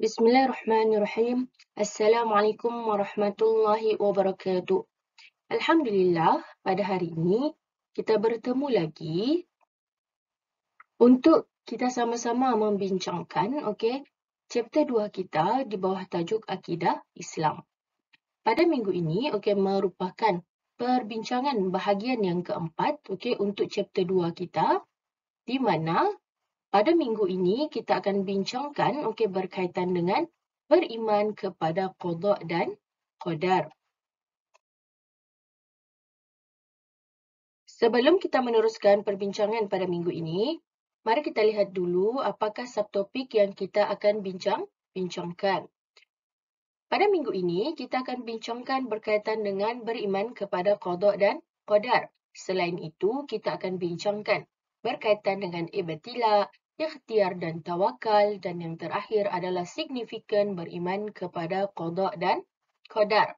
Bismillahirrahmanirrahim. Assalamualaikum warahmatullahi wabarakatuh. Alhamdulillah, pada hari ini kita bertemu lagi untuk kita sama-sama membincangkan chapter 2 kita di bawah tajuk Akidah Islam. Pada minggu ini merupakan perbincangan bahagian yang keempat untuk chapter 2 kita, di mana pada minggu ini kita akan bincangkan berkaitan dengan beriman kepada qada dan qadar. Sebelum kita meneruskan perbincangan pada minggu ini, mari kita lihat dulu apakah subtopik yang kita akan bincangkan. Pada minggu ini, kita akan bincangkan berkaitan dengan beriman kepada qada dan qadar. Selain itu, kita akan bincangkan berkaitan dengan ibtila, ikhtiar dan tawakal, dan yang terakhir adalah signifikan beriman kepada qada dan qadar.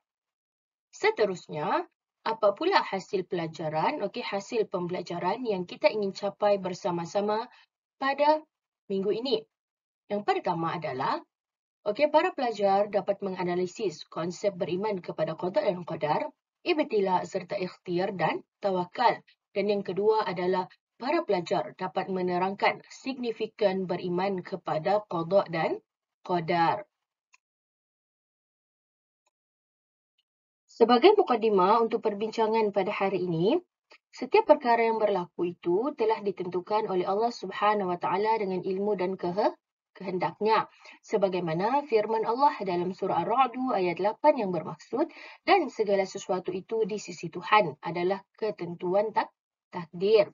Seterusnya, apa pula hasil pelajaran, hasil pembelajaran yang kita ingin capai bersama-sama pada minggu ini? Yang pertama adalah para pelajar dapat menganalisis konsep beriman kepada qada dan qadar, ibtila serta ikhtiar dan tawakal. Dan yang kedua adalah para pelajar dapat menerangkan signifikan beriman kepada qada dan qadar. Sebagai mukadimah untuk perbincangan pada hari ini, setiap perkara yang berlaku itu telah ditentukan oleh Allah Subhanahu wa taala dengan ilmu dan kehendaknya. Sebagaimana firman Allah dalam surah Ar-Ra'd ayat 8 yang bermaksud, dan segala sesuatu itu di sisi Tuhan adalah ketentuan takdir.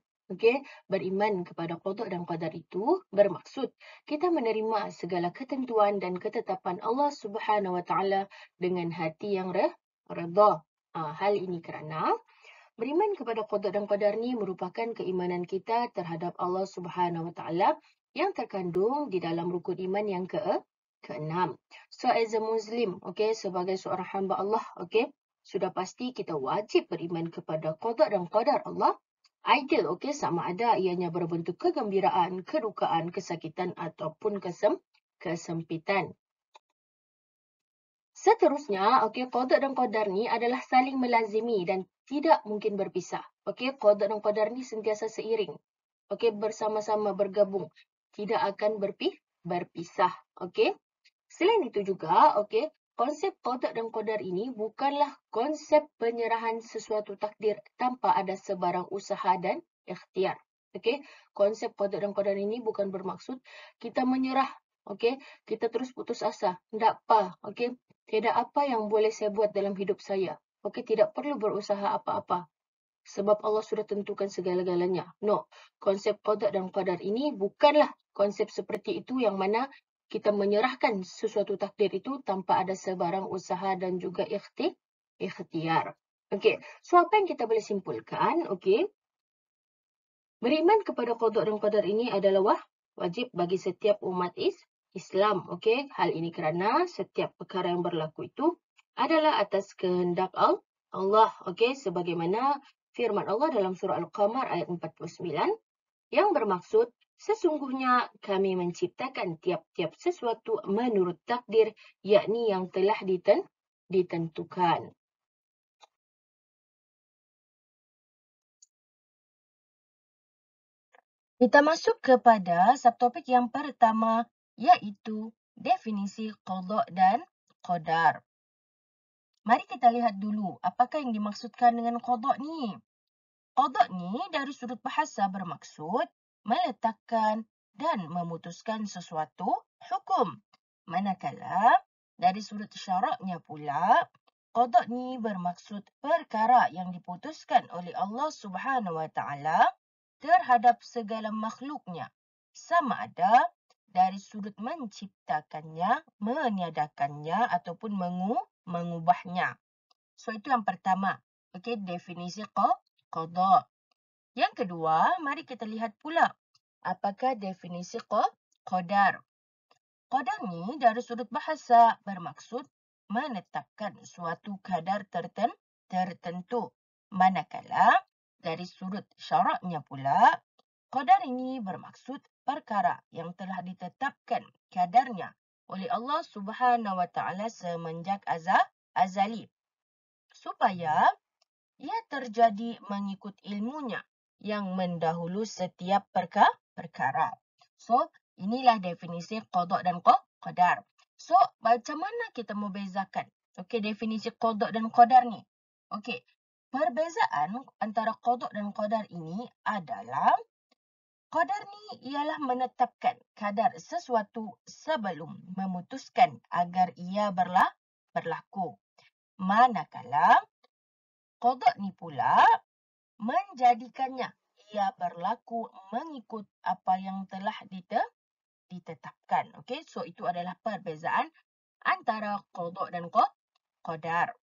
Beriman kepada qada dan qadar itu bermaksud kita menerima segala ketentuan dan ketetapan Allah Subhanahu wa taala dengan hati yang redha. Hal ini kerana beriman kepada qada dan qadar ni merupakan keimanan kita terhadap Allah Subhanahu wa taala yang terkandung di dalam rukun iman yang keenam. So as a Muslim, sebagai seorang hamba Allah, sudah pasti kita wajib beriman kepada qada dan qadar Allah. Ideal, sama ada ianya berbentuk kegembiraan, kedukaan, kesakitan ataupun kesempitan. Seterusnya, qada dan qadar ni adalah saling melazimi dan tidak mungkin berpisah. Qada dan qadar ni sentiasa seiring. Bersama-sama bergabung, tidak akan berpisah. Selain itu juga, konsep qada dan qadar ini bukanlah konsep penyerahan sesuatu takdir tanpa ada sebarang usaha dan ikhtiar. Konsep qada dan qadar ini bukan bermaksud kita menyerah. Kita terus putus asa. Tidak apa. Tidak apa yang boleh saya buat dalam hidup saya. Tidak perlu berusaha apa-apa. Sebab Allah sudah tentukan segala-galanya. No, konsep qada dan qadar ini bukanlah konsep seperti itu yang mana kita menyerahkan sesuatu takdir itu tanpa ada sebarang usaha dan juga ikhtiar. So apa yang kita boleh simpulkan? Beriman kepada qada dan qadar ini adalah wajib bagi setiap umat Islam. Hal ini kerana setiap perkara yang berlaku itu adalah atas kehendak Allah. Sebagaimana firman Allah dalam surah Al-Qamar ayat 49 yang bermaksud, sesungguhnya kami menciptakan tiap-tiap sesuatu menurut takdir, yakni yang telah ditentukan. Kita masuk kepada subtopik yang pertama, iaitu definisi qada dan qadar. Mari kita lihat dulu apakah yang dimaksudkan dengan qada ni. Qada ni dari sudut bahasa bermaksud meletakkan dan memutuskan sesuatu hukum. Manakala dari sudut syaraknya pula, qada ni bermaksud perkara yang diputuskan oleh Allah Subhanahu wa taala terhadap segala makhluknya, sama ada dari sudut menciptakannya, meniadakannya ataupun mengubahnya. So itu yang pertama, definisi qada. Yang kedua, mari kita lihat pula apakah definisi qadar. Qadar ni dari sudut bahasa bermaksud menetapkan suatu kadar tertentu. Manakala dari sudut syaraknya pula, qadar ini bermaksud perkara yang telah ditetapkan kadarnya oleh Allah Subhanahu Wa Taala semenjak azali, supaya ia terjadi mengikut ilmunya yang mendahulu setiap perkara. So, inilah definisi qada dan qadar. So, macam mana kita mau bezakan? Okey, definisi qada dan qadar ni. Okey, perbezaan antara qada dan qadar ini adalah qadar ni ialah menetapkan kadar sesuatu sebelum memutuskan agar ia berlaku. Manakala qada ni pula menjadikannya ia berlaku mengikut apa yang telah ditetapkan. Okey, so itu adalah perbezaan antara qada dan qadar.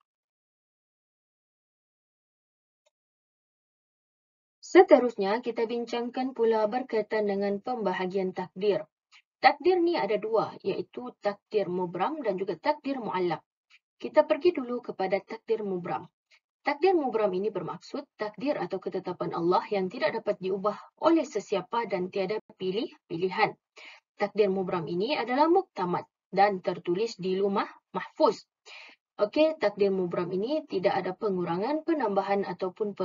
Seterusnya, kita bincangkan pula berkaitan dengan pembahagian takdir. Takdir ni ada dua, iaitu takdir mubram dan juga takdir muallaq. Kita pergi dulu kepada takdir mubram. Takdir mubram ini bermaksud takdir atau ketetapan Allah yang tidak dapat diubah oleh sesiapa dan tiada pilihan. Takdir mubram ini adalah muktamad dan tertulis di Lumah Mahfuz. Okey, takdir mubram ini tidak ada pengurangan, penambahan ataupun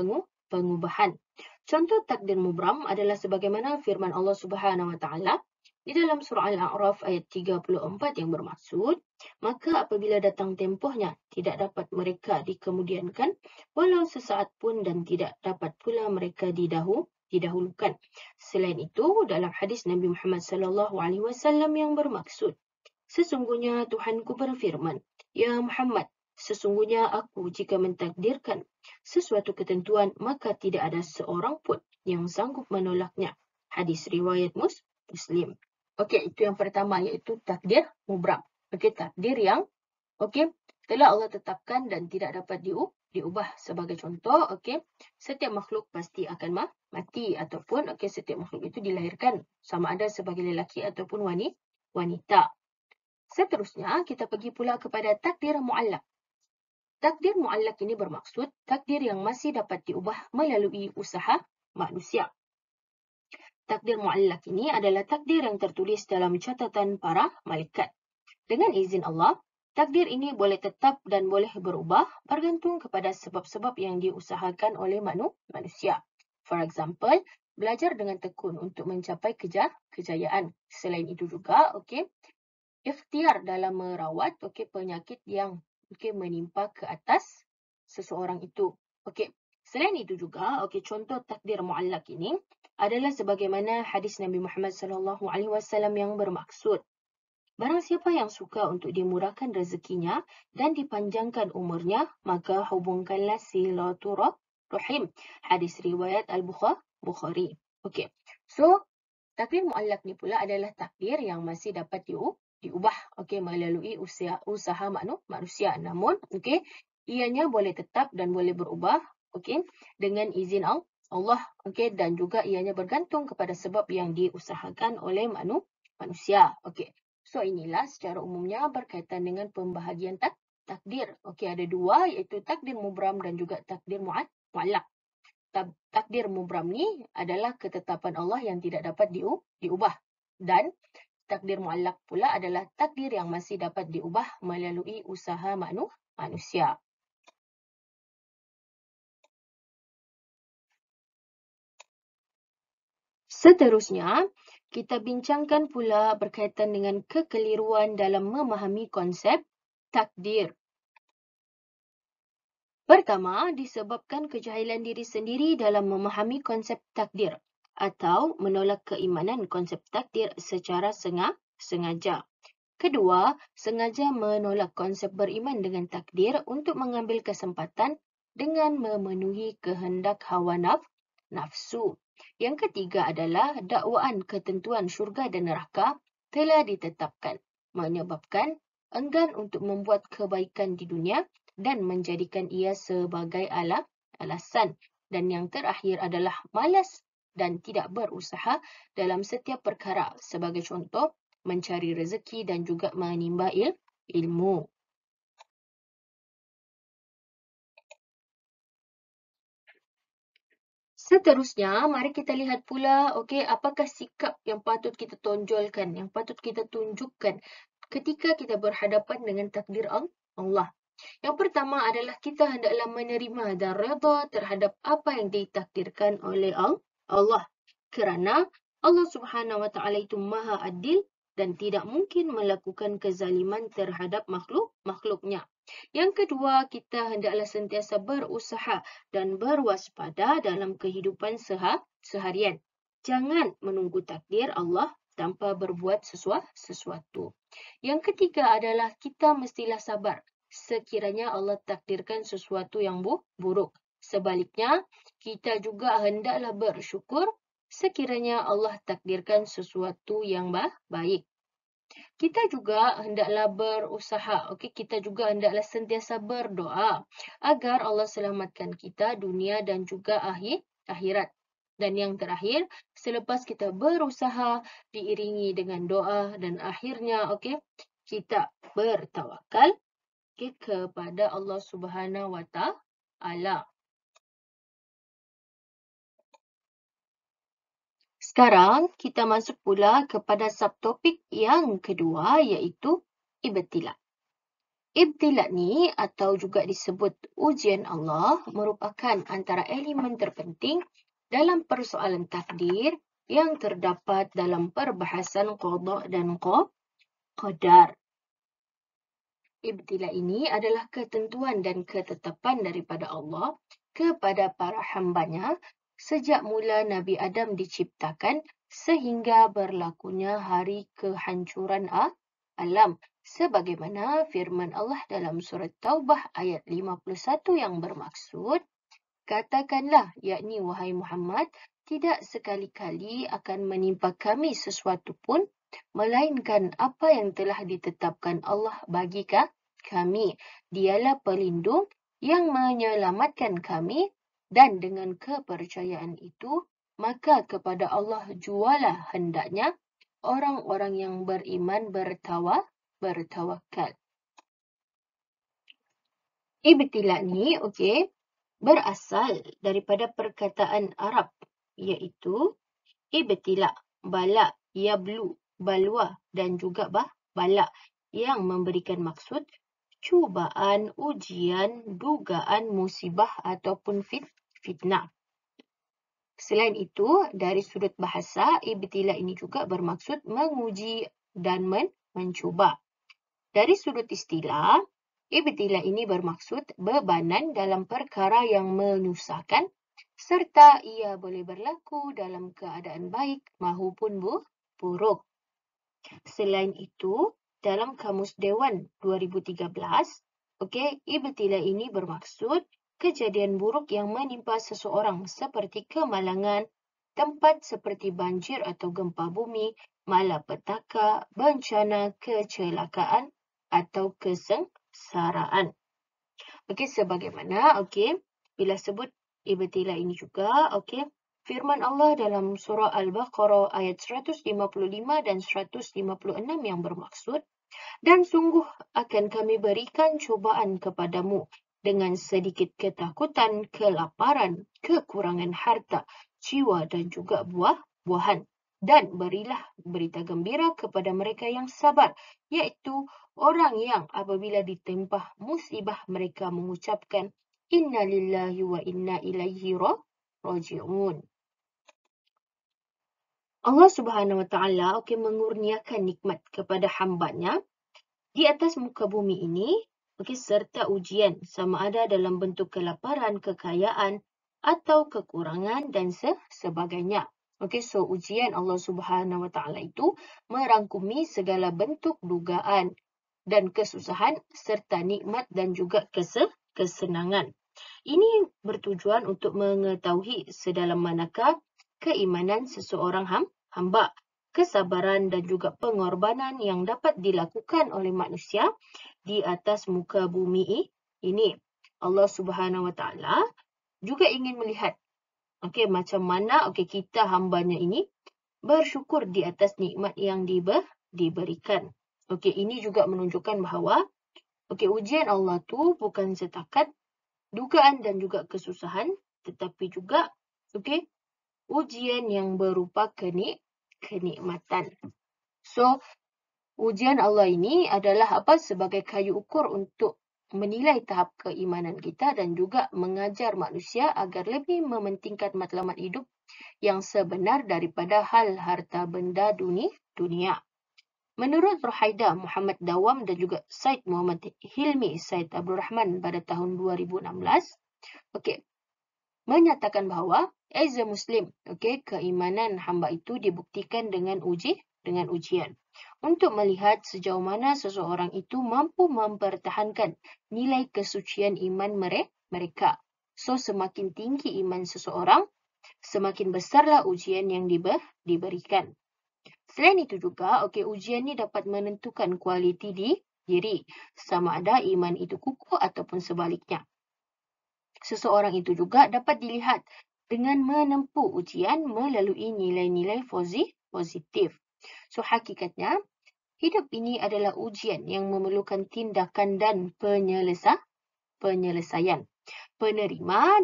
pengubahan. Contoh takdir mubram adalah sebagaimana firman Allah Subhanahu Wa Taala di dalam surah Al-A'raf ayat 34 yang bermaksud, maka apabila datang tempohnya, tidak dapat mereka dikemudiankan, walau sesaat pun dan tidak dapat pula mereka didahulukan. Selain itu, dalam hadis Nabi Muhammad SAW yang bermaksud, sesungguhnya Tuhanku berfirman, Ya Muhammad, sesungguhnya aku jika mentakdirkan sesuatu ketentuan, maka tidak ada seorang pun yang sanggup menolaknya. Hadis riwayat Muslim. Okey, itu yang pertama, iaitu takdir mubram. Okey, takdir yang telah Allah tetapkan dan tidak dapat diubah. Sebagai contoh, setiap makhluk pasti akan mati ataupun setiap makhluk itu dilahirkan sama ada sebagai lelaki ataupun wanita. Seterusnya, kita pergi pula kepada takdir muallaq. Takdir muallaq ini bermaksud takdir yang masih dapat diubah melalui usaha manusia. Takdir muallaq ini adalah takdir yang tertulis dalam catatan para malaikat. Dengan izin Allah, takdir ini boleh tetap dan boleh berubah bergantung kepada sebab-sebab yang diusahakan oleh manusia. For example, belajar dengan tekun untuk mencapai kejayaan. Selain itu juga, ikhtiar dalam merawat penyakit yang menimpa ke atas seseorang itu. Selain itu juga, contoh takdir muallaq ini adalah sebagaimana hadis Nabi Muhammad SAW yang bermaksud, barang siapa yang suka untuk dimurahkan rezekinya dan dipanjangkan umurnya, maka hubungkanlah silaturahim. Hadis riwayat Al-Bukhari. So takdir muallaq ni pula adalah takdir yang masih dapat diubah melalui usaha manusia. Namun ianya boleh tetap dan boleh berubah dengan izin Allah dan juga ianya bergantung kepada sebab yang diusahakan oleh manusia. So inilah secara umumnya berkaitan dengan pembahagian takdir. Ada dua, iaitu takdir mubram dan juga takdir muallaq. Takdir mubram ni adalah ketetapan Allah yang tidak dapat diubah, dan takdir muallaq pula adalah takdir yang masih dapat diubah melalui usaha manusia. Seterusnya, kita bincangkan pula berkaitan dengan kekeliruan dalam memahami konsep takdir. Pertama, disebabkan kejahilan diri sendiri dalam memahami konsep takdir atau menolak keimanan konsep takdir secara sengaja. Kedua, sengaja menolak konsep beriman dengan takdir untuk mengambil kesempatan dengan memenuhi kehendak hawa nafsu. Yang ketiga adalah dakwaan ketentuan syurga dan neraka telah ditetapkan, menyebabkan enggan untuk membuat kebaikan di dunia dan menjadikan ia sebagai alasan. Dan yang terakhir adalah malas dan tidak berusaha dalam setiap perkara, sebagai contoh mencari rezeki dan juga menimba ilmu. Seterusnya, mari kita lihat pula apakah sikap yang patut kita tonjolkan, yang patut kita tunjukkan ketika kita berhadapan dengan takdir Allah. Yang pertama adalah kita hendaklah menerima dan redha terhadap apa yang ditakdirkan oleh Allah. Kerana Allah Subhanahu wa taala itu Maha Adil dan tidak mungkin melakukan kezaliman terhadap makhluknya. Yang kedua, kita hendaklah sentiasa berusaha dan berwaspada dalam kehidupan seharian. Jangan menunggu takdir Allah tanpa berbuat sesuatu. Yang ketiga adalah kita mestilah sabar sekiranya Allah takdirkan sesuatu yang buruk. Sebaliknya, kita juga hendaklah bersyukur sekiranya Allah takdirkan sesuatu yang baik. Kita juga hendaklah berusaha, kita juga hendaklah sentiasa berdoa agar Allah selamatkan kita dunia dan juga akhirat. Dan yang terakhir, selepas kita berusaha diiringi dengan doa dan akhirnya kita bertawakal kepada Allah Subhanahu wa taala. Sekarang kita masuk pula kepada subtopik yang kedua iaitu ibtila. Ibtila ni atau juga disebut ujian Allah merupakan antara elemen terpenting dalam persoalan takdir yang terdapat dalam perbahasan qada dan qadar. Ibtila ini adalah ketentuan dan ketetapan daripada Allah kepada para hambanya sejak mula Nabi Adam diciptakan sehingga berlakunya hari kehancuran alam. Sebagaimana firman Allah dalam surat Taubah ayat 51 yang bermaksud, katakanlah, yakni wahai Muhammad, tidak sekali-kali akan menimpa kami sesuatu pun, melainkan apa yang telah ditetapkan Allah bagi kami. Dialah pelindung yang menyelamatkan kami dan dengan kepercayaan itu, maka kepada Allah jualah hendaknya orang-orang yang beriman bertawakal. Ibtila ni, berasal daripada perkataan Arab, iaitu ibtila, bala, yablu, balwa dan juga bala yang memberikan maksud cubaan, ujian, dugaan, musibah ataupun fitnah. Selain itu, dari sudut bahasa, ibtila ini juga bermaksud menguji dan mencuba. Dari sudut istilah, ibtila ini bermaksud bebanan dalam perkara yang menyusahkan serta ia boleh berlaku dalam keadaan baik maupun buruk. Selain itu, dalam Kamus Dewan 2013, ibtila ini bermaksud kejadian buruk yang menimpa seseorang seperti kemalangan, tempat seperti banjir atau gempa bumi, malapetaka, bencana, kecelakaan atau kesengsaraan. Sebagaimana bila sebut ibtila ini juga firman Allah dalam surah Al-Baqarah ayat 155 dan 156 yang bermaksud, dan sungguh akan kami berikan cubaan kepadamu dengan sedikit ketakutan, kelaparan, kekurangan harta, jiwa dan juga buah-buahan. Dan berilah berita gembira kepada mereka yang sabar, iaitu orang yang apabila ditimpa musibah mereka mengucapkan Inna lillahi wa inna ilaihi raji'un. Allah Subhanahu wa taala mengurniakan nikmat kepada hambanya di atas muka bumi ini serta ujian sama ada dalam bentuk kelaparan, kekayaan atau kekurangan dan sebagainya. So ujian Allah Subhanahu wa taala itu merangkumi segala bentuk dugaan dan kesusahan serta nikmat dan juga kesenangan. Ini bertujuan untuk mengetahui sedalam manakah keimanan seseorang hamba, kesabaran dan juga pengorbanan yang dapat dilakukan oleh manusia di atas muka bumi ini. Allah Subhanahu wa taala juga ingin melihat macam mana kita hambanya ini bersyukur di atas nikmat yang diberikan. Ini juga menunjukkan bahawa ujian Allah tu bukan setakat dugaan dan juga kesusahan, tetapi juga ujian yang berupa kenikmatan. So, Ujian Allah ini adalah sebagai kayu ukur untuk menilai tahap keimanan kita dan juga mengajar manusia agar lebih mementingkan matlamat hidup yang sebenar daripada hal harta benda dunia. Menurut Rohaida Muhammad Dawam dan juga Said Muhammad Hilmi Said Abdul Rahman pada tahun 2016, menyatakan bahawa as a Muslim, keimanan hamba itu dibuktikan dengan ujian untuk melihat sejauh mana seseorang itu mampu mempertahankan nilai kesucian iman mereka. So, semakin tinggi iman seseorang, semakin besarlah ujian yang diberikan. Selain itu juga, ujian ni dapat menentukan kualiti diri, sama ada iman itu kukuh ataupun sebaliknya. Seseorang itu juga dapat dilihat dengan menempuh ujian melalui nilai-nilai positif. So, hakikatnya, hidup ini adalah ujian yang memerlukan tindakan dan penyelesaian. Penerimaan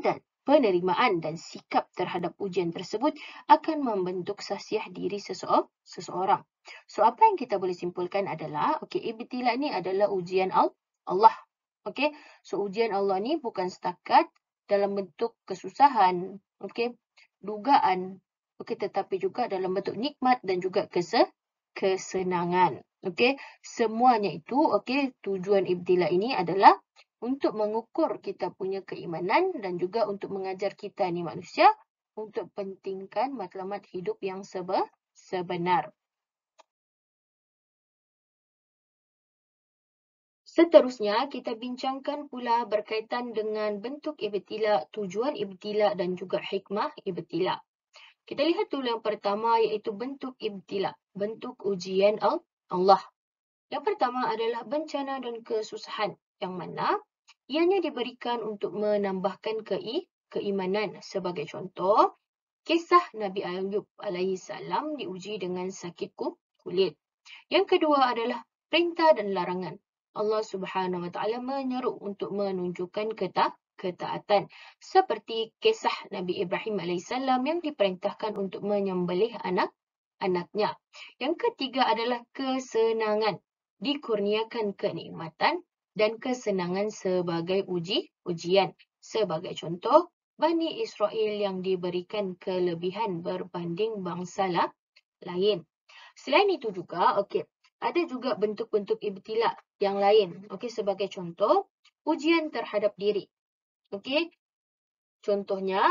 dan sikap terhadap ujian tersebut akan membentuk sahsiah diri seseorang. So, apa yang kita boleh simpulkan adalah, ibtila ni adalah ujian Allah. So ujian Allah ni bukan setakat dalam bentuk kesusahan, dugaan, tetapi juga dalam bentuk nikmat dan juga kesenangan. Semuanya itu, tujuan ibtila ini adalah untuk mengukur kita punya keimanan dan juga untuk mengajar kita ni manusia untuk pentingkan matlamat hidup yang sebenar. Seterusnya, kita bincangkan pula berkaitan dengan bentuk ibtila, tujuan ibtila dan juga hikmah ibtila. Kita lihat dulu yang pertama iaitu bentuk ibtila, bentuk ujian Allah. Yang pertama adalah bencana dan kesusahan yang mana ianya diberikan untuk menambahkan keimanan. Sebagai contoh, kisah Nabi Ayub alaihi salam diuji dengan sakit kulit. Yang kedua adalah perintah dan larangan. Allah Subhanahu Wa Taala menyeru untuk menunjukkan ketaatan. Seperti kisah Nabi Ibrahim AS yang diperintahkan untuk menyembelih anaknya. Yang ketiga adalah kesenangan. Dikurniakan kenikmatan dan kesenangan sebagai ujian. Sebagai contoh, Bani Israel yang diberikan kelebihan berbanding bangsa lain. Selain itu juga, ada juga bentuk-bentuk ibtila yang lain. Sebagai contoh, ujian terhadap diri. Contohnya,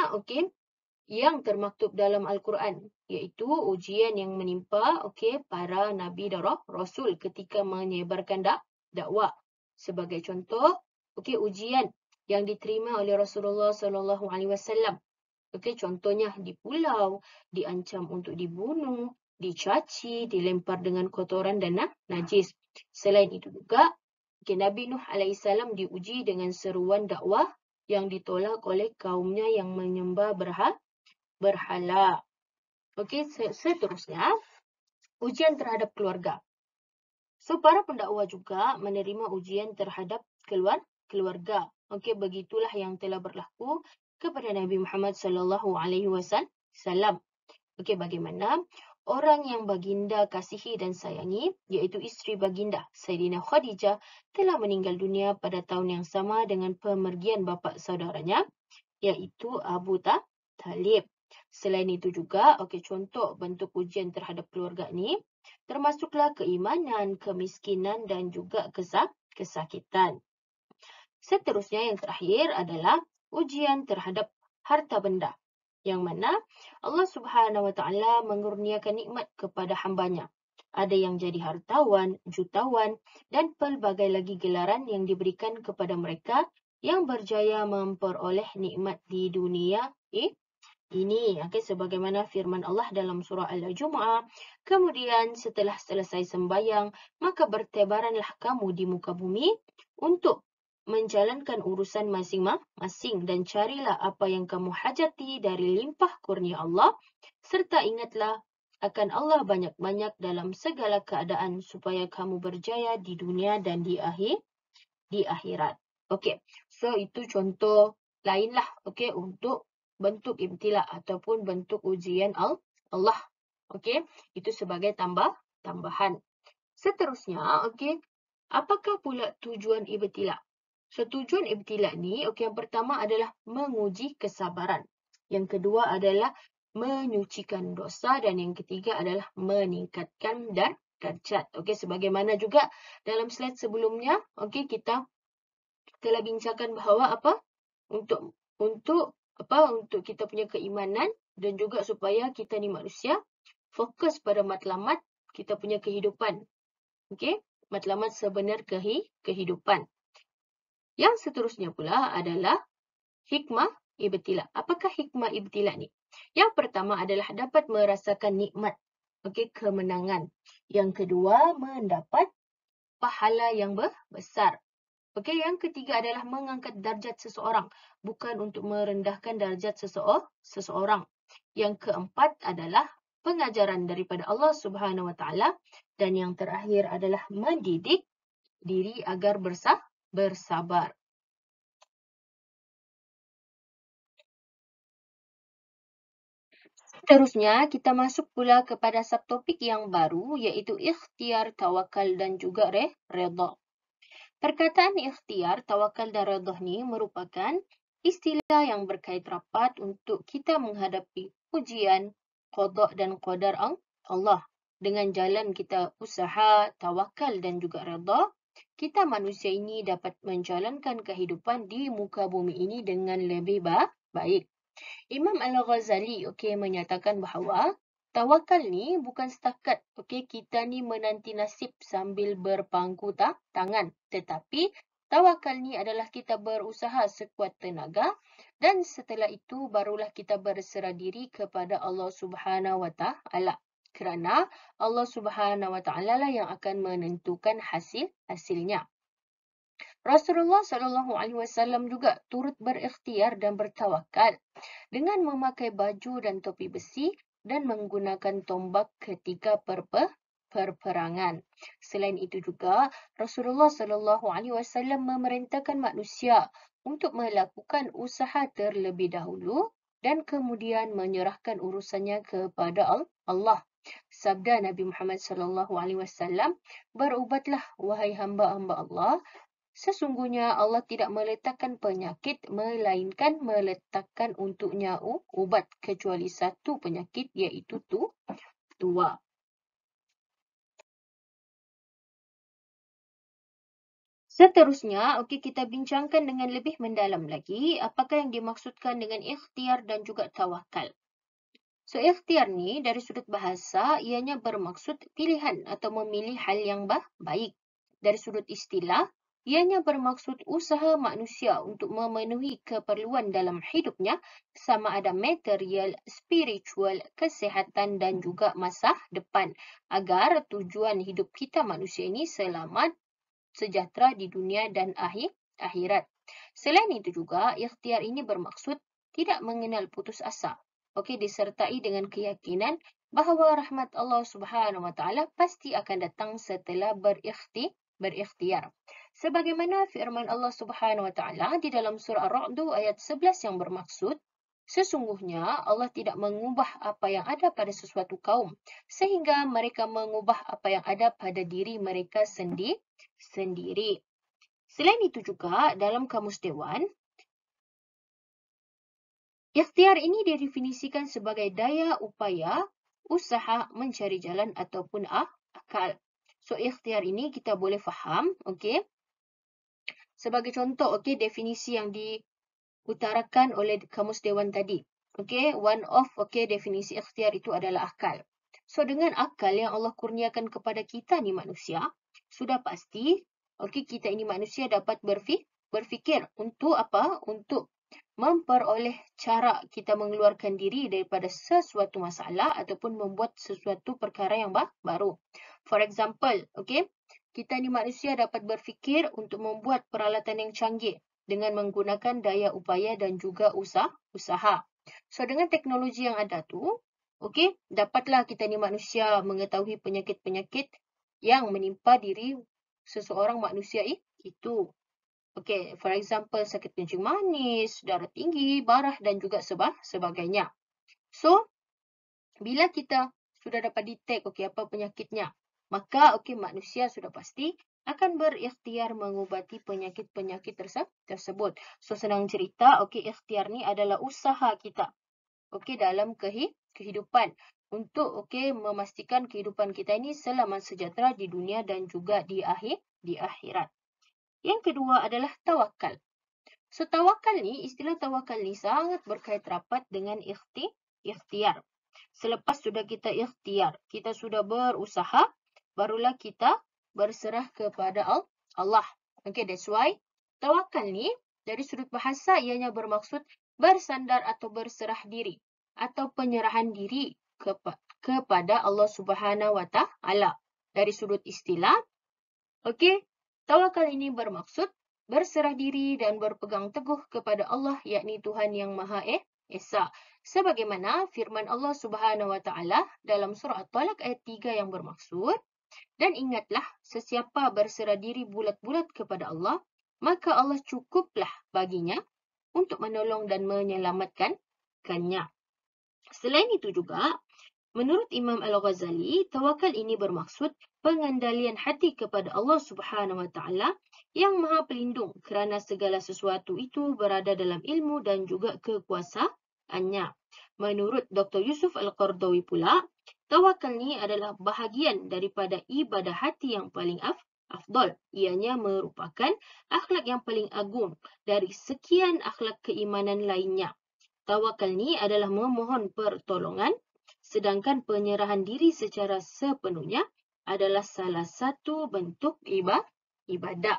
yang termaktub dalam Al-Quran, iaitu ujian yang menimpa para nabi dan rasul ketika menyebarkan dakwah. Sebagai contoh, ujian yang diterima oleh Rasulullah SAW. Contohnya di pulau, diancam untuk dibunuh, dicaci, dilempar dengan kotoran dan najis. Selain itu juga, Nabi Nuh alaihissalam diuji dengan seruan dakwah yang ditolak oleh kaumnya yang menyembah berhala. Seterusnya, ujian terhadap keluarga. So, para pendakwa juga menerima ujian terhadap keluarga. Begitulah yang telah berlaku kepada Nabi Muhammad SAW. Bagaimana orang yang baginda kasihi dan sayangi, iaitu isteri baginda Sayyidina Khadijah, telah meninggal dunia pada tahun yang sama dengan pemergian bapa saudaranya, iaitu Abu Talib. Selain itu juga, contoh bentuk ujian terhadap keluarga ni, termasuklah keimanan, kemiskinan dan juga kesakitan. Seterusnya yang terakhir adalah ujian terhadap harta benda, yang mana Allah Subhanahu Wa Taala mengurniakan nikmat kepada hambanya. Ada yang jadi hartawan, jutawan dan pelbagai lagi gelaran yang diberikan kepada mereka yang berjaya memperoleh nikmat di dunia ini. Sebagaimana firman Allah dalam surah Al-Jumu'ah, kemudian setelah selesai sembahyang, maka bertebaranlah kamu di muka bumi untuk menjalankan urusan masing-masing dan carilah apa yang kamu hajati dari limpah kurnia Allah, serta ingatlah akan Allah banyak-banyak dalam segala keadaan supaya kamu berjaya di dunia dan di akhirat. So itu contoh lainlah untuk bentuk ibtila ataupun bentuk ujian Allah. Itu sebagai tambahan. Seterusnya, okey, apakah pula tujuan ibtila? So, tujuan ibtila ni, okey, yang pertama adalah menguji kesabaran. Yang kedua adalah menyucikan dosa dan yang ketiga adalah meningkatkan darjat. Okey, sebagaimana juga dalam slide sebelumnya, okey, kita telah bincangkan bahawa apa? Untuk kita punya keimanan dan juga supaya kita ni manusia fokus pada matlamat kita punya kehidupan. Okey, matlamat sebenar kehidupan. Yang seterusnya pula adalah hikmah ibtila. Apakah hikmah ibtila ni? Yang pertama adalah dapat merasakan nikmat, okey, kemenangan. Yang kedua, mendapat pahala yang besar. Okey, yang ketiga adalah mengangkat darjat seseorang, bukan untuk merendahkan darjat seseorang. Yang keempat adalah pengajaran daripada Allah Subhanahu Wa Taala dan yang terakhir adalah mendidik diri agar bersabar. Seterusnya, kita masuk pula kepada subtopik yang baru iaitu ikhtiar, tawakal dan juga redha. Perkataan ikhtiar, tawakal dan redha ni merupakan istilah yang berkait rapat untuk kita menghadapi ujian, qada dan qadar Allah. Dengan jalan kita usaha, tawakal dan juga redha, kita manusia ini dapat menjalankan kehidupan di muka bumi ini dengan lebih baik. Imam Al-Ghazali menyatakan bahawa tawakal ni bukan setakat kita ni menanti nasib sambil berpangku tangan, tetapi tawakal ni adalah kita berusaha sekuat tenaga dan setelah itu barulah kita berserah diri kepada Allah Subhanahu Wa Taala. Kerana Allah Subhanahu Wa Taala lah yang akan menentukan hasilnya. Rasulullah SAW juga turut berikhtiar dan bertawakal dengan memakai baju dan topi besi dan menggunakan tombak ketika perperangan. Selain itu juga, Rasulullah SAW memerintahkan manusia untuk melakukan usaha terlebih dahulu dan kemudian menyerahkan urusannya kepada Allah. Sabda Nabi Muhammad SAW, berubatlah wahai hamba-hamba Allah. Sesungguhnya Allah tidak meletakkan penyakit melainkan meletakkan untuknya ubat kecuali satu penyakit iaitu tua. Seterusnya, kita bincangkan dengan lebih mendalam lagi apakah yang dimaksudkan dengan ikhtiar dan juga tawakal. So, ikhtiar ni dari sudut bahasa ianya bermaksud pilihan atau memilih hal yang baik. Dari sudut istilah, ianya bermaksud usaha manusia untuk memenuhi keperluan dalam hidupnya sama ada material, spiritual, kesihatan dan juga masa depan agar tujuan hidup kita manusia ini selamat, sejahtera di dunia dan akhirat. Selain itu juga, ikhtiar ini bermaksud tidak mengenal putus asa. Disertai dengan keyakinan bahawa rahmat Allah Subhanahu Wa Taala pasti akan datang setelah berikhtiar. Sebagaimana firman Allah Subhanahu Wa Taala di dalam surah Ar-Ra'd ayat 11 yang bermaksud, sesungguhnya Allah tidak mengubah apa yang ada pada sesuatu kaum sehingga mereka mengubah apa yang ada pada diri mereka sendiri. Selain itu juga dalam Kamus Dewan, ikhtiar ini didefinisikan sebagai daya upaya, usaha mencari jalan ataupun akal. So, ikhtiar ini kita boleh faham, sebagai contoh, definisi yang diutarakan oleh Kamus Dewan tadi. One of, definisi ikhtiar itu adalah akal. So, dengan akal yang Allah kurniakan kepada kita ni manusia, sudah pasti, kita ini manusia dapat berfikir untuk apa? Untuk memperoleh cara kita mengeluarkan diri daripada sesuatu masalah ataupun membuat sesuatu perkara yang baru. For example, kita ni manusia dapat berfikir untuk membuat peralatan yang canggih dengan menggunakan daya upaya dan juga usaha. So, dengan teknologi yang ada tu, dapatlah kita ni manusia mengetahui penyakit-penyakit yang menimpa diri seseorang manusia itu. For example, sakit kencing manis, darah tinggi, barah dan juga sebagainya. So, bila kita sudah dapat detect apa penyakitnya, maka manusia sudah pasti akan berikhtiar mengubati penyakit-penyakit tersebut. So senang cerita, ikhtiar ni adalah usaha kita dalam kehidupan untuk memastikan kehidupan kita ini selamat sejahtera di dunia dan juga di akhirat. Yang kedua adalah tawakal. So istilah tawakal ni sangat berkait rapat dengan ikhtiar. Selepas sudah kita ikhtiar, kita sudah berusaha, barulah kita berserah kepada Allah. That's why tawakal ni dari sudut bahasa ianya bermaksud bersandar atau berserah diri atau penyerahan diri kepada Allah Subhanahu wa Ta'ala. Dari sudut istilah, tawakal ini bermaksud berserah diri dan berpegang teguh kepada Allah, yakni Tuhan yang Maha Esa. Sebagaimana firman Allah Subhanahu wa Ta'ala dalam surah At-Talaq ayat 3 yang bermaksud, dan ingatlah sesiapa berserah diri bulat-bulat kepada Allah, maka Allah cukuplah baginya untuk menolong dan menyelamatkannya. Selain itu juga, menurut Imam Al-Ghazali, tawakal ini bermaksud pengendalian hati kepada Allah Subhanahu wa Ta'ala yang Maha Pelindung kerana segala sesuatu itu berada dalam ilmu dan juga kekuasaannya. Menurut Dr. Yusuf Al-Qardawi pula, tawakal ni adalah bahagian daripada ibadah hati yang paling afdal. Ianya merupakan akhlak yang paling agung dari sekian akhlak keimanan lainnya. Tawakal ni adalah memohon pertolongan, sedangkan penyerahan diri secara sepenuhnya adalah salah satu bentuk ibadah.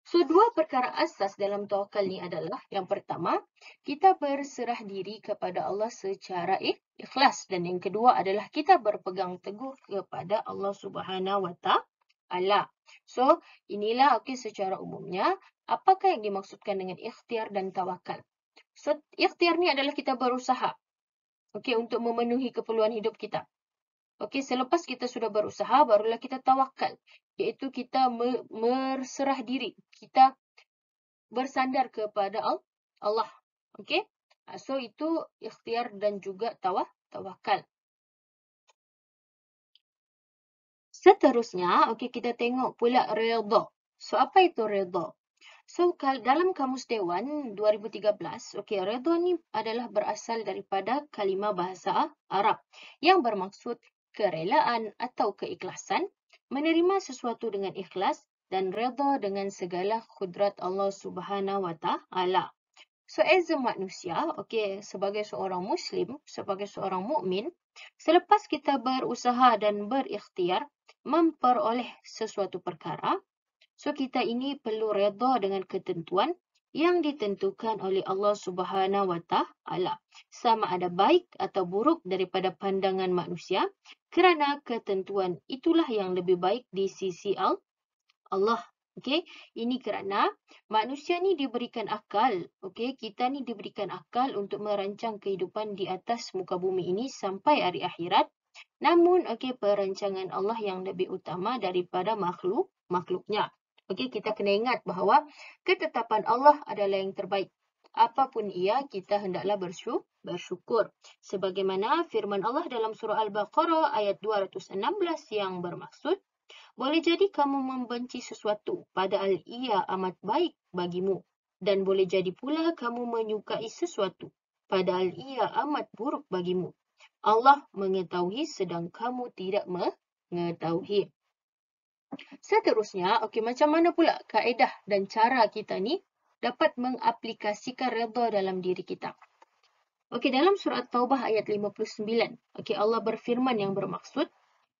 So, dua perkara asas dalam tawakal ni adalah, yang pertama, kita berserah diri kepada Allah secara ikhlas, dan yang kedua adalah kita berpegang teguh kepada Allah Subhanahu wa Ta'ala. So, inilah secara umumnya apakah yang dimaksudkan dengan ikhtiar dan tawakal. So, ikhtiar ni adalah kita berusaha untuk memenuhi keperluan hidup kita. Selepas kita sudah berusaha, barulah kita tawakal, iaitu kita berserah diri, kita bersandar kepada Allah. So itu ikhtiar dan juga tawakal. Seterusnya, kita tengok pula redha. So apa itu redha? So dalam Kamus Dewan 2013, redha ni adalah berasal daripada kalimah bahasa Arab yang bermaksud kerelaan atau keikhlasan, menerima sesuatu dengan ikhlas dan redha dengan segala kudrat Allah Subhanahu wa Ta'ala. So as a manusia, sebagai seorang Muslim, sebagai seorang mukmin, selepas kita berusaha dan berikhtiar memperoleh sesuatu perkara, so kita ini perlu redha dengan ketentuan yang ditentukan oleh Allah Subhanahu wa Ta'ala, sama ada baik atau buruk daripada pandangan manusia, kerana ketentuan itulah yang lebih baik di sisi Allah. Ini kerana manusia ni diberikan akal, kita ni diberikan akal untuk merancang kehidupan di atas muka bumi ini sampai hari akhirat. Namun, perancangan Allah yang lebih utama daripada makhluknya. Kita kena ingat bahawa ketetapan Allah adalah yang terbaik. Apapun ia, kita hendaklah bersyukur. Sebagaimana firman Allah dalam surah Al-Baqarah ayat 216 yang bermaksud, boleh jadi kamu membenci sesuatu, padahal ia amat baik bagimu. Dan boleh jadi pula kamu menyukai sesuatu, padahal ia amat buruk bagimu. Allah mengetahui sedang kamu tidak mengetahui. Seterusnya, macam mana pula kaedah dan cara kita ni dapat mengaplikasikan redha dalam diri kita? Dalam surah Taubah ayat 59, Allah berfirman yang bermaksud,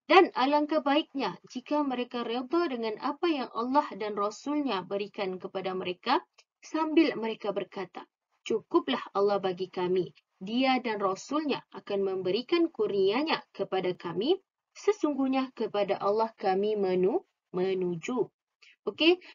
dan alangkah baiknya jika mereka redha dengan apa yang Allah dan Rasulnya berikan kepada mereka, sambil mereka berkata, cukuplah Allah bagi kami, Dia dan Rasulnya akan memberikan kurnianya kepada kami, sesungguhnya kepada Allah kami menuju.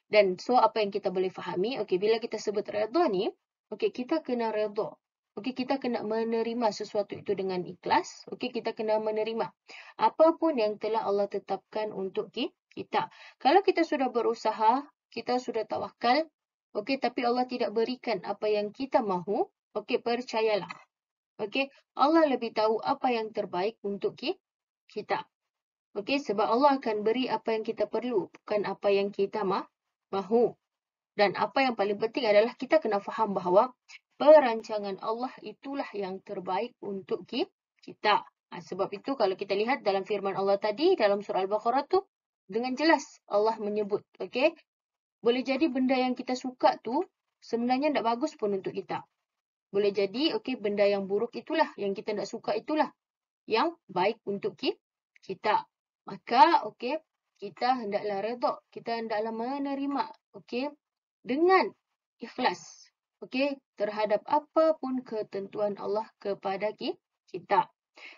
Dan so apa yang kita boleh fahami, bila kita sebut redha ni, kita kena redha. Kita kena menerima sesuatu itu dengan ikhlas. Kita kena menerima apapun yang telah Allah tetapkan untuk kita. Kalau kita sudah berusaha, kita sudah tawakal, tapi Allah tidak berikan apa yang kita mahu, percayalah. Allah lebih tahu apa yang terbaik untuk kita. Okey, sebab Allah akan beri apa yang kita perlu, bukan apa yang kita mahu. Dan apa yang paling penting adalah kita kena faham bahawa perancangan Allah itulah yang terbaik untuk kita. Sebab itu kalau kita lihat dalam firman Allah tadi dalam surah Al-Baqarah tu dengan jelas Allah menyebut, okey, boleh jadi benda yang kita suka tu sebenarnya tak bagus pun untuk kita. Boleh jadi okey benda yang buruk itulah yang kita tak suka itulah yang baik untuk kita. Maka okey kita hendaklah redha, kita hendaklah menerima okey dengan ikhlas okey terhadap apapun ketentuan Allah kepada kita.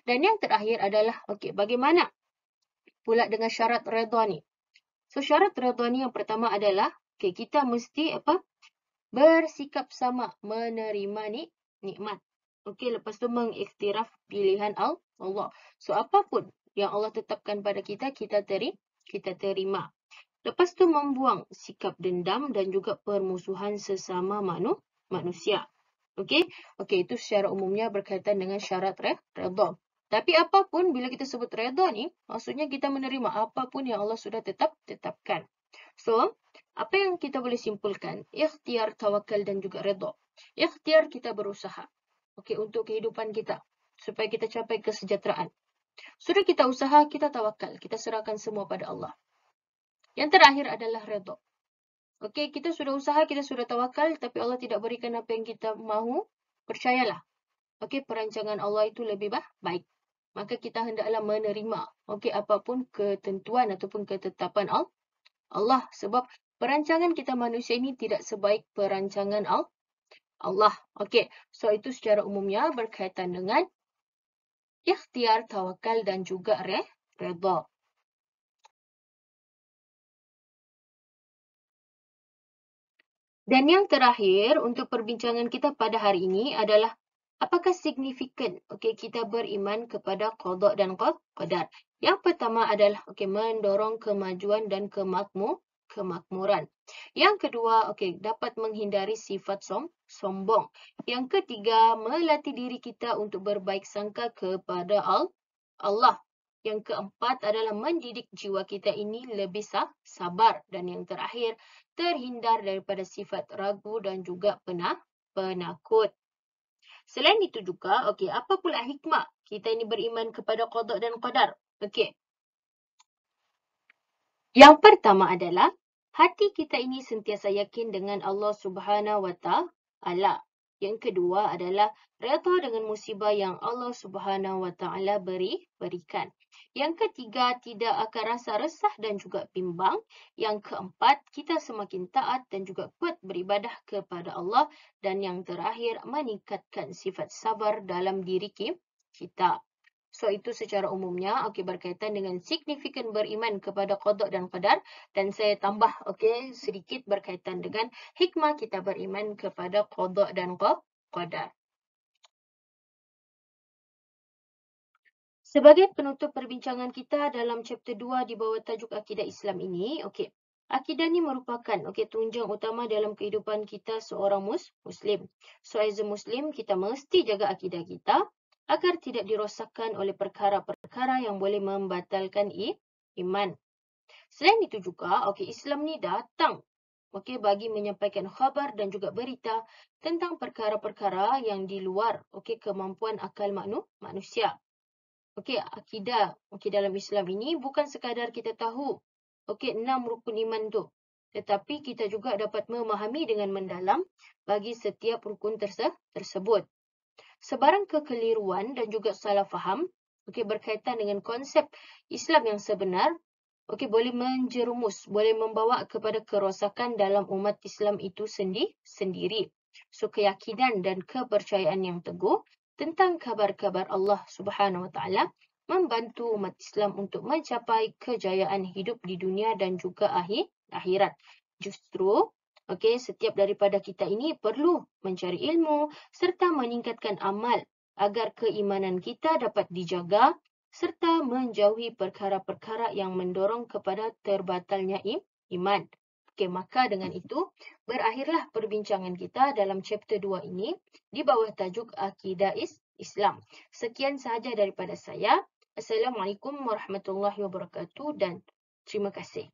Dan yang terakhir adalah okey bagaimana pula dengan syarat redha ni? So syarat redha ni yang pertama adalah okey kita mesti bersikap sama menerima nikmat. Okey lepas tu mengiktiraf pilihan Allah. So apapun yang Allah tetapkan pada kita kita terima. Lepas tu membuang sikap dendam dan juga permusuhan sesama manusia. Okey? Okey, itu secara umumnya berkaitan dengan syarat redha. Tapi apapun bila kita sebut redha ni, maksudnya kita menerima apapun yang Allah sudah tetapkan. So, apa yang kita boleh simpulkan? Ikhtiar, tawakal dan juga redha. Ikhtiar kita berusaha. Okey, untuk kehidupan kita supaya kita capai kesejahteraan. Sudah kita usaha, kita tawakal, kita serahkan semua pada Allah. Yang terakhir adalah redha. Okey, kita sudah usaha, kita sudah tawakal, tapi Allah tidak berikan apa yang kita mahu. Percayalah. Okey, perancangan Allah itu lebih baik. Maka kita hendaklah menerima okey apapun ketentuan ataupun ketetapan Allah sebab perancangan kita manusia ini tidak sebaik perancangan Allah. Okey, so itu secara umumnya berkaitan dengan ikhtiar, tawakal dan juga redha. Dan yang terakhir untuk perbincangan kita pada hari ini adalah apakah signifikan okey kita beriman kepada qada dan qadar. Yang pertama adalah okey mendorong kemajuan dan kemakmuran. Yang kedua okey dapat menghindari sifat sombong. Yang ketiga melatih diri kita untuk berbaik sangka kepada Allah. Yang keempat adalah mendidik jiwa kita ini lebih sabar. Dan yang terakhir, terhindar daripada sifat ragu dan juga penakut. Selain itu juga, okey, apa pula hikmah kita ini beriman kepada qada dan qadar? Okey. Yang pertama adalah hati kita ini sentiasa yakin dengan Allah Subhanahu Wa Taala. Yang kedua adalah redha dengan musibah yang Allah Subhanahu Wa Taala berikan. Yang ketiga, tidak akan rasa resah dan juga bimbang. Yang keempat, kita semakin taat dan juga kuat beribadah kepada Allah. Dan yang terakhir, meningkatkan sifat sabar dalam diri kita. So, itu secara umumnya okey berkaitan dengan signifikan beriman kepada qada dan qadar. Dan saya tambah okey sedikit berkaitan dengan hikmah kita beriman kepada qada dan qadar. Sebagai penutup perbincangan kita dalam chapter 2 di bawah tajuk Akidah Islam ini, okey. Akidah ni merupakan okey tunjang utama dalam kehidupan kita seorang Muslim. So as a Muslim, kita mesti jaga akidah kita agar tidak dirosakkan oleh perkara-perkara yang boleh membatalkan iman. Selain itu juga, okey Islam ni datang okey bagi menyampaikan khabar dan juga berita tentang perkara-perkara yang di luar okey kemampuan akal manusia. Okey, akidah okey dalam Islam ini bukan sekadar kita tahu okey 6 rukun iman tu. Tetapi kita juga dapat memahami dengan mendalam bagi setiap rukun tersebut. Sebarang kekeliruan dan juga salah faham okey berkaitan dengan konsep Islam yang sebenar okey boleh menjerumus, boleh membawa kepada kerosakan dalam umat Islam itu sendiri. So keyakinan dan kepercayaan yang teguh tentang kabar-kabar Allah Subhanahu Wa Taala membantu umat Islam untuk mencapai kejayaan hidup di dunia dan juga akhirat. Justru okey setiap daripada kita ini perlu mencari ilmu serta meningkatkan amal agar keimanan kita dapat dijaga serta menjauhi perkara-perkara yang mendorong kepada terbatalnya iman. Okey, maka dengan itu berakhirlah perbincangan kita dalam chapter 2 ini di bawah tajuk Akidah Islam. Sekian sahaja daripada saya. Assalamualaikum warahmatullahi wabarakatuh dan terima kasih.